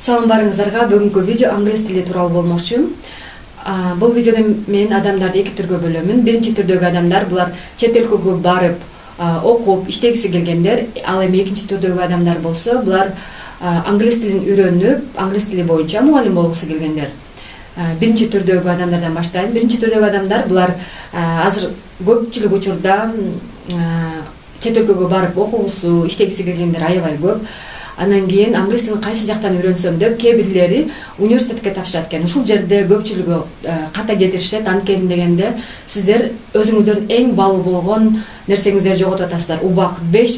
Салам барыңыздарга. Бүгүнкү видео англис тили тууралуу болмокчу. Бул видеодо мен адамдарды эки түргө бөлөмүн. Биринчи түрдөгү адамдар булар чет өлкөгө барып окуп иштегиси келгендер. Ал эми экинчи түрдөгү адамдар болсо булар англис тилин үйрөнүп, англис тили боюнча мугалим болгусу келгендер. Биринчи түрдөгү адамдардан баштайм. Биринчи түрдөгү адамдар булар азыр көпчүлүк учурда чет өлкөгө барып окугусу, иштегиси келгендер аябай көп. Анан кийин англис тилин кайсы жактан үйрөнсөм деп кээ бирлери университетке тапшырат экен. Ушул жерде көпчүлүгү ката кетиришет. Анткени дегенде сиздер өзүңүздөрдүн эң баалуу болгон нерсеңиздерди жоготуп атасыздар. Убак, 5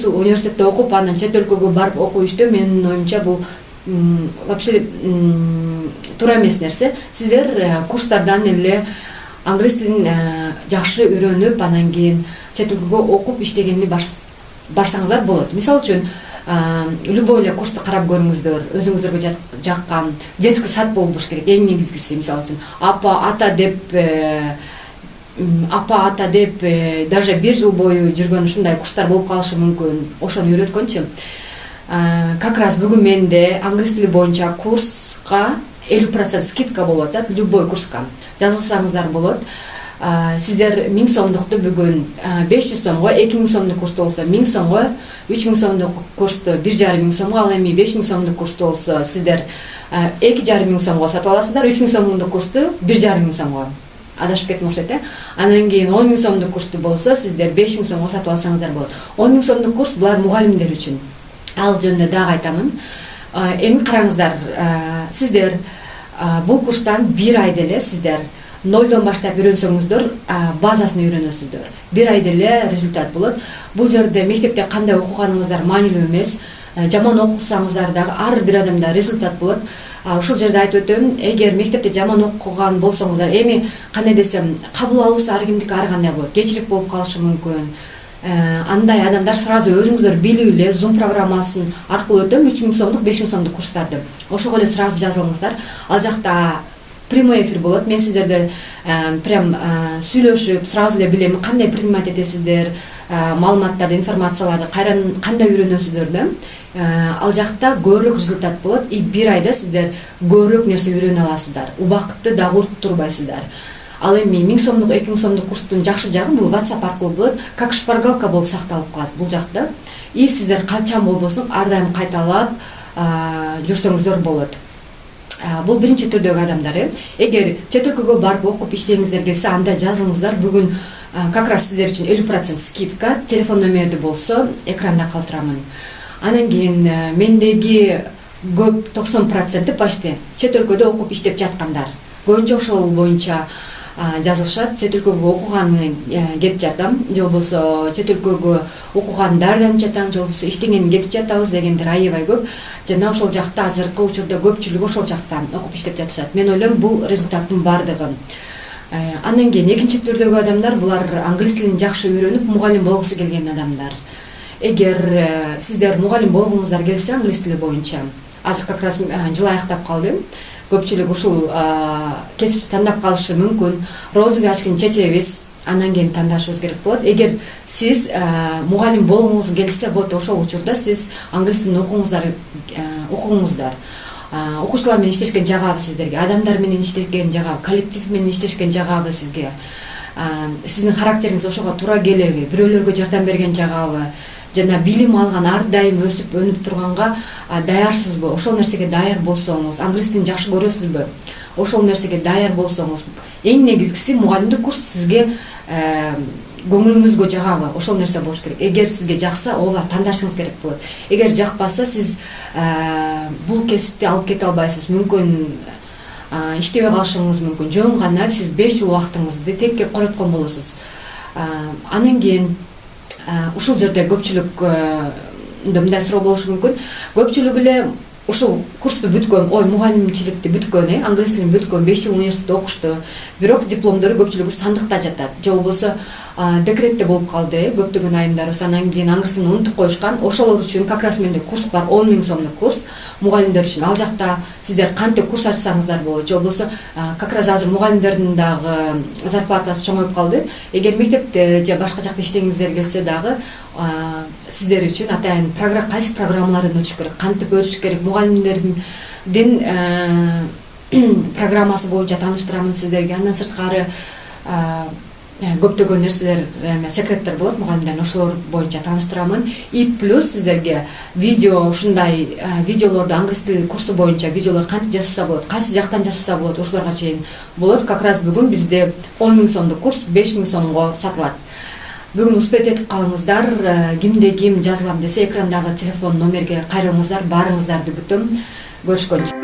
жыл университетте окуп, анан чет өлкөгө барып окуу иштөө менин оюмча бул вообще туура эмес нерсе. Сиздер курстардан эле англис тилин жакшы үйрөнүп, анан кийин чет өлкөгө окуп иштегенди барсаңыздар болот. Мисалы үчүн любой эле курсту карап көрүңүздөр, өзүңүздөргө жаккан детский сад болуш керек. Эң негизгиси, мисалы үчүн апа ата деп даже 1 жыл бою жүргөн ушундай курстар болуп калышы мүмкүн. Ошону үйрөткөнчү. Как раз бүгүн менде англис тили боюнча курска 50% скидка болуп атат. Любой курска жазылсаңыздар болот. Сиздер 1000 сомдукту бүгүн 500 сомго, 2000 сомдук курсту болсо 1000 сомго, 3000 сомдук курсту 1500 сомго, ал эми 5000 сомдук курсту болсо сиздер 2500 сомго сатып аласыздар, 3000 сомдук курсту 1500 сомго. Адашып кеттим окшойт, Анан кийин 10000 сомдук курсту болсо сиздер 5000 сомго сатып алсаңыздар болот. 10000 сомдук курс булар мугалимдер үчүн. Ал жөнүндө дагы айтамын. Эми караңыздар, сиздер бул курстан 1 айда эле сиздер 0дон баштап үйрөнсөңүздөр, базасын үйрөнөсүздөр. 1 айда эле результат болот. Бул жерде мектепте кандай окуганыңыздар маанилүү эмес. Жаман окусаңыздар дагы ар бир адамда результат болот. Ушул жерде айтып өтөм, эгер мектепте жаман окуган болсоңуздар, эми кандай десем, кабыл алуусу ар кимдики ар кандай болот. Кечирип болуп калышы мүмкүн. Андай адамдар сразу өзүңүздөр билип эле Zoom программасын аркылуу өтөм 3000 сомдук, 5000 сомдук курстарды. Ошого эле сразу жазылыңыздар. Ал жакта прямой эфир болот. Мен сиздерди прям сүйлөшүп, сразу эле билем кандай принимать этесиздер, маалыматтарды, информацияларды кандай үйрөнөсүздөр да. Ал жакта көбүрөөк результат болот. И 1 айда сиздер көбүрөөк нерсе үйрөнө аласыздар. Убакытты дагы утурбайсыздар. Ал эми 1000 сомдук, 2000 сомдук курстун жакшы жагы бул WhatsApp аркылуу болот. Как шпаргалка болуп сакталып калат бул жакта. И сиздер качан болбосун ар дайым кайталап жүрсөңүздөр болот. Бул биринчи түрдөгү адамдар. Эгер чет өлкөгө барып окуп иштегиңиздер келсе, анда жазылыңыздар. Бүгүн как раз сиздер үчүн 50% скидка. Телефон номерди болсо экранда калтырамын. Анан кийин мендеги көп 90% почти чет өлкөдө окуп иштеп жаткандар. Көбүнчө ошол боюнча жазылышат. Чет өлкөгө окуганы кетип жатам, же болбосо чет өлкөгө окуган дарыданып жатам, же болбосо иштеген кетип жатабыз дегендер аябай көп. Жана ошол жакта азыркы учурда көпчүлүгү ошол жакта окуп иштеп жатышат. Мен ойлойм, бул результаттын бардыгы. Андан кийин экинчи түрдөгү адамдар булар англис тилин жакшы үйрөнүп, мугалим болгусу келген адамдар. Эгер сиздер мугалим болгуңуздар келсе англис тили боюнча, азыр как раз жыл аяктап калды. Көпчүлүк ушул кесипти тандап калышы мүмкүн. Розовый очкини чечебиз, андан кийин тандашыбыз керек болот. Эгер сиз мугалим болгуңуз келсе, вот ошол учурда сиз англис тилин окуңуздар. Окуучулар менен иштешкен жагабы сиздерге, адамдар менен иштешкен жагабы, коллектив менен иштешкен жагабы сизге. Сиздин характериңиз ошого туура келеби? Бирөөлөргө жардам берген жагабы? Жана билим алган, ар дайым өсүп, өнүп турганга даярсызбы? Ошол нерсеге даяр болсоңуз, англис тилин жакшы көрөсүзбү? Ошол нерсеге даяр болсоңуз, эң негизгиси мугалимдик курс сизге көңүлүңүзгө жагабы? Ошол нерсе болуш керек. Эгер сизге жакса, ооба тандашыңыз керек болот. Эгер жакпаса, сиз бул кесипти алып кете албайсыз. Мүмкүн иштебей калышыңыз мүмкүн. Жөн гана сиз 5 жыл убактыңызды текке короткон болосуз. Анан кийин ушул жерде көпчүлүк мындай суроо болушу мүмкүн. Көпчүлүк эле ушул курсту бүткөн, мугалимчиликти бүткөн, англис тилин бүткөн, 5 жыл университетте окушту. Бирок дипломдору көпчүлүгү сандыкта жатат. Же болбосо декретте болуп калды, көптөгөн айымдарыбыз. Анан кийин англис тилин унутуп коюшкан. Ошолор үчүн как раз менде курс бар, 10000 сомдук курс мугалимдер үчүн. Ал жакта сиздер кантип курс ачсаңыздар болот. Же болбосо как раз азыр мугалимдердин дагы зарплатасы чоңоюп калды. Эгер мектепте же башка жакта иштегиңиздер келсе дагы сиздер үчүн атайын кайсы программаларды өтүш керек, кантип өтүш керек, мугалимдердин программасы боюнча тааныштырамын сиздерге. Андан сырткары көптөгөн нерселер, секреттер болот мугалимдердин, ошолор боюнча тааныштырамын. И плюс сиздерге видео, ушундай видеолорду англис тили курсу боюнча видеолор кантип жасаса болот, кайсы жактан жасаса болот, ошолорго чейин болот. Как раз бүгүн бизде 10 000 сомдук курс 5 000 сомго сатылат. Бүгүн успет этип калыңыздар. Кимде ким жазылам десе экрандагы телефон номерге кайрылыңыздар, барыңыздарды күтөм. Көрүшкөнчө.